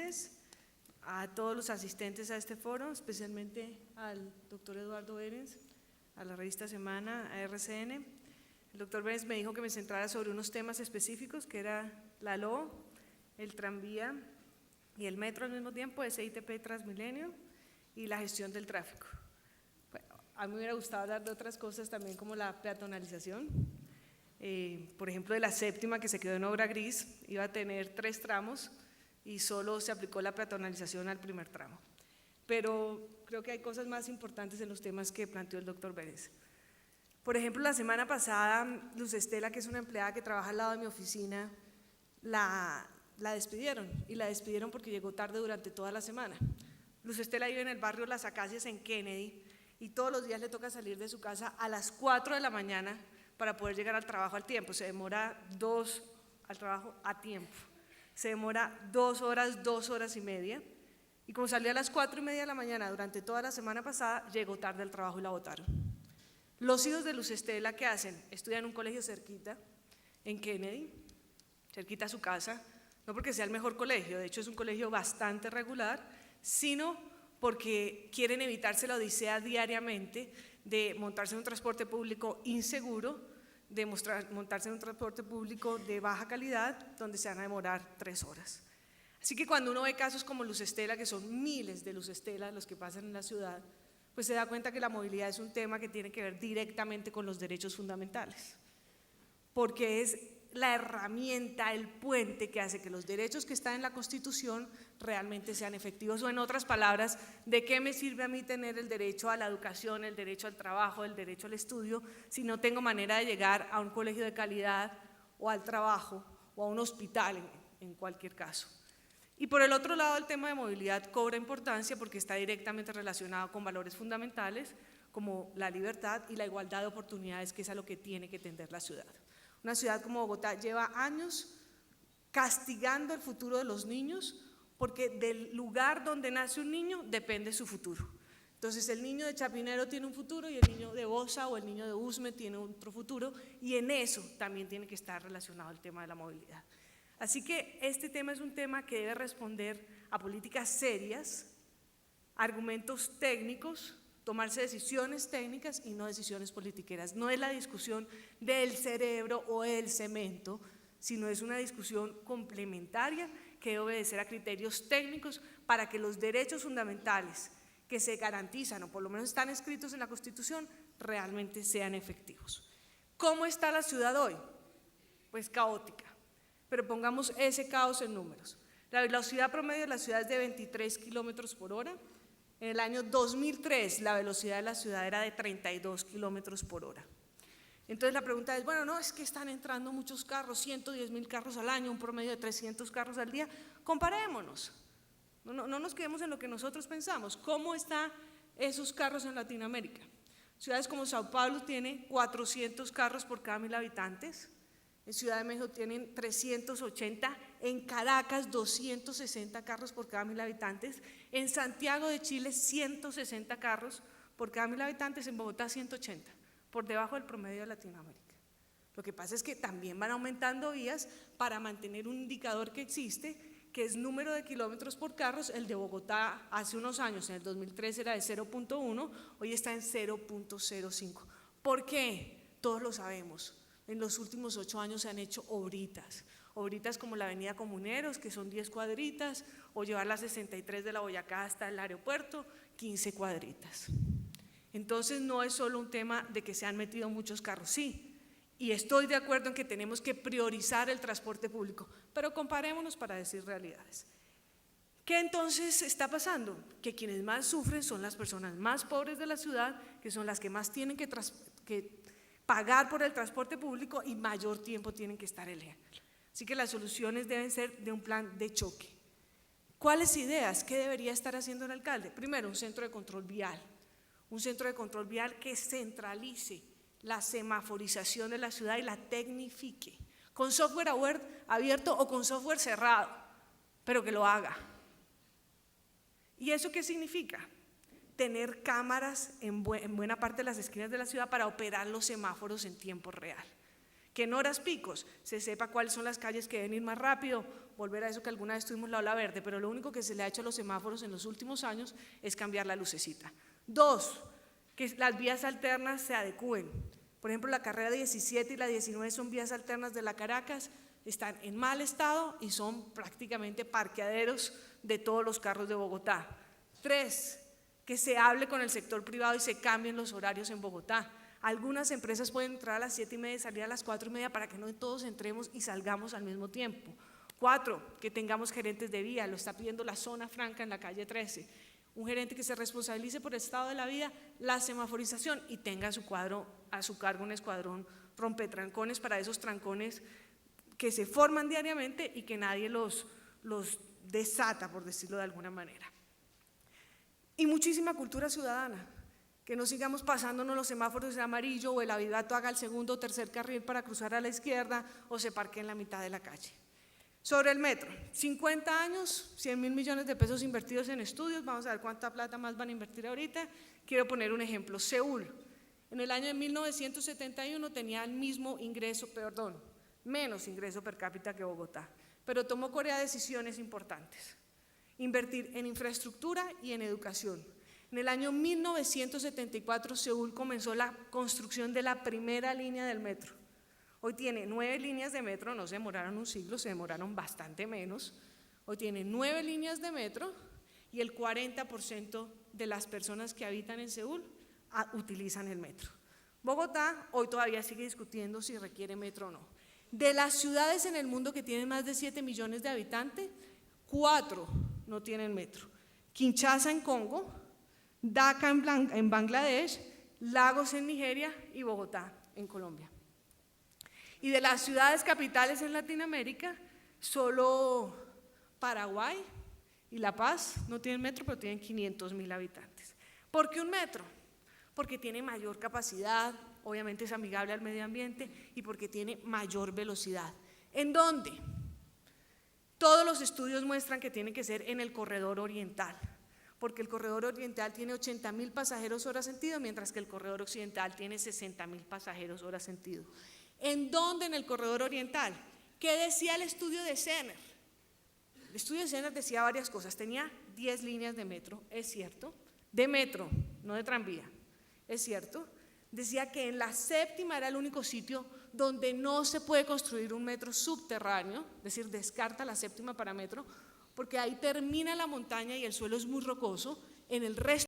Bérez, a todos los asistentes a este foro, especialmente al doctor Eduardo Bérez, a la revista Semana, a RCN. El doctor Bérez me dijo que me centrara sobre unos temas específicos, que era la LO, el tranvía y el metro al mismo tiempo, SITP Transmilenio y la gestión del tráfico. Bueno, a mí me hubiera gustado hablar de otras cosas también, como la peatonalización. Por ejemplo, de la séptima, que se quedó en obra gris, iba a tener 3 tramos y solo se aplicó la peatonalización al primer tramo. Pero creo que hay cosas más importantes en los temas que planteó el doctor Bérez. Por ejemplo, la semana pasada, Luz Estela, que es una empleada que trabaja al lado de mi oficina, la despidieron, y la despidieron porque llegó tarde durante toda la semana. Luz Estela vive en el barrio Las Acacias, en Kennedy, y todos los días le toca salir de su casa a las 4 de la mañana para poder llegar al trabajo al tiempo. Se demora al trabajo a tiempo. Se demora 2 horas, 2 horas y media. Y como salió a las 4:30 de la mañana durante toda la semana pasada, llegó tarde al trabajo y la botaron. Los hijos de Luz Estela, ¿qué hacen? Estudian en un colegio cerquita, en Kennedy, cerquita a su casa, no porque sea el mejor colegio, de hecho es un colegio bastante regular, sino porque quieren evitarse la odisea diariamente de montarse en un transporte público inseguro, de montarse en un transporte público de baja calidad, donde se van a demorar 3 horas. Así que cuando uno ve casos como Luz Estela, que son miles de Luz Estela los que pasan en la ciudad, pues se da cuenta que la movilidad es un tema que tiene que ver directamente con los derechos fundamentales, porque es la herramienta, el puente que hace que los derechos que están en la Constitución realmente sean efectivos. O en otras palabras, ¿de qué me sirve a mí tener el derecho a la educación, el derecho al trabajo, el derecho al estudio, si no tengo manera de llegar a un colegio de calidad o al trabajo o a un hospital en cualquier caso? Y por el otro lado, el tema de movilidad cobra importancia porque está directamente relacionado con valores fundamentales como la libertad y la igualdad de oportunidades, que es a lo que tiene que tender la ciudad. Una ciudad como Bogotá lleva años castigando el futuro de los niños, porque del lugar donde nace un niño depende su futuro. Entonces el niño de Chapinero tiene un futuro y el niño de Bosa o el niño de Usme tiene otro futuro, y en eso también tiene que estar relacionado el tema de la movilidad. Así que este tema es un tema que debe responder a políticas serias, argumentos técnicos, tomarse decisiones técnicas y no decisiones politiqueras. No es la discusión del cerebro o el cemento, sino es una discusión complementaria que debe obedecer a criterios técnicos para que los derechos fundamentales que se garantizan, o por lo menos están escritos en la Constitución, realmente sean efectivos. ¿Cómo está la ciudad hoy? Pues caótica, pero pongamos ese caos en números. La velocidad promedio de la ciudad es de 23 kilómetros por hora. En el año 2003 la velocidad de la ciudad era de 32 kilómetros por hora. Entonces la pregunta es, bueno, no, es que están entrando muchos carros, 110.000 carros al año, un promedio de 300 carros al día. Comparémonos, no nos quedemos en lo que nosotros pensamos. ¿Cómo están esos carros en Latinoamérica? Ciudades como Sao Paulo tienen 400 carros por cada 1.000 habitantes, en Ciudad de México tienen 380, en Caracas 260 carros por cada 1.000 habitantes, en Santiago de Chile 160 carros por cada 1.000 habitantes, en Bogotá 180, por debajo del promedio de Latinoamérica. Lo que pasa es que también van aumentando vías para mantener un indicador que existe, que es número de kilómetros por carros. El de Bogotá hace unos años, en el 2003 era de 0.1, hoy está en 0.05. ¿Por qué? Todos lo sabemos. En los últimos 8 años se han hecho obritas como la avenida Comuneros, que son 10 cuadritas, o llevar la 63 de la Boyacá hasta el aeropuerto, 15 cuadritas. Entonces no es solo un tema de que se han metido muchos carros, sí, y estoy de acuerdo en que tenemos que priorizar el transporte público, pero comparémonos para decir realidades. ¿Qué entonces está pasando? Que quienes más sufren son las personas más pobres de la ciudad, que son las que más tienen que pagar por el transporte público y mayor tiempo tienen que estar en él. Así que las soluciones deben ser de un plan de choque. ¿Cuáles ideas? ¿Qué debería estar haciendo el alcalde? Primero, un centro de control vial. Un centro de control vial que centralice la semaforización de la ciudad y la tecnifique, con software abierto o con software cerrado, pero que lo haga. ¿Y eso qué significa? Tener cámaras en buena parte de las esquinas de la ciudad para operar los semáforos en tiempo real. que en horas picos se sepa cuáles son las calles que deben ir más rápido, volver a eso que alguna vez tuvimos la ola verde, pero lo único que se le ha hecho a los semáforos en los últimos años es cambiar la lucecita. 2, que las vías alternas se adecúen. Por ejemplo, la carrera 17 y la 19 son vías alternas de la Caracas, están en mal estado y son prácticamente parqueaderos de todos los carros de Bogotá. 3, que se hable con el sector privado y se cambien los horarios en Bogotá. Algunas empresas pueden entrar a las 7:30 y salir a las 4:30 para que no todos entremos y salgamos al mismo tiempo. 4, que tengamos gerentes de vía, lo está pidiendo la zona franca en la calle 13. Un gerente que se responsabilice por el estado de la vía, la semaforización y tenga a su cargo un escuadrón rompetrancones para esos trancones que se forman diariamente y que nadie los desata, por decirlo de alguna manera. Y muchísima cultura ciudadana, que no sigamos pasándonos los semáforos en amarillo o el avivato haga el segundo o tercer carril para cruzar a la izquierda o se parque en la mitad de la calle. Sobre el metro, 50 años, 100.000 millones de pesos invertidos en estudios, vamos a ver cuánta plata más van a invertir ahorita. Quiero poner un ejemplo, Seúl, en el año de 1971 tenía el mismo ingreso, menos ingreso per cápita que Bogotá, pero tomó Corea decisiones importantes, invertir en infraestructura y en educación. En el año 1974 Seúl comenzó la construcción de la primera línea del metro. Hoy tiene 9 líneas de metro, no se demoraron un siglo, se demoraron bastante menos. Hoy tiene 9 líneas de metro y el 40% de las personas que habitan en Seúl utilizan el metro. Bogotá hoy todavía sigue discutiendo si requiere metro o no. De las ciudades en el mundo que tienen más de 7 millones de habitantes, 4 no tienen metro. Kinshasa en Congo, Dhaka en Bangladesh, Lagos en Nigeria y Bogotá en Colombia. Y de las ciudades capitales en Latinoamérica, solo Paraguay y La Paz no tienen metro, pero tienen 500.000 habitantes. ¿Por qué un metro? Porque tiene mayor capacidad, obviamente es amigable al medio ambiente y porque tiene mayor velocidad. ¿En dónde? Todos los estudios muestran que tiene que ser en el corredor oriental, porque el corredor oriental tiene 80.000 pasajeros hora sentido, mientras que el corredor occidental tiene 60.000 pasajeros hora sentido. ¿En dónde? En el corredor oriental. ¿Qué decía el estudio de Senner? El estudio de Senner decía varias cosas, tenía 10 líneas de metro, es cierto, de metro, no de tranvía, es cierto. Decía que en la séptima era el único sitio donde no se puede construir un metro subterráneo, es decir, descarta la séptima para metro, porque ahí termina la montaña y el suelo es muy rocoso, en el resto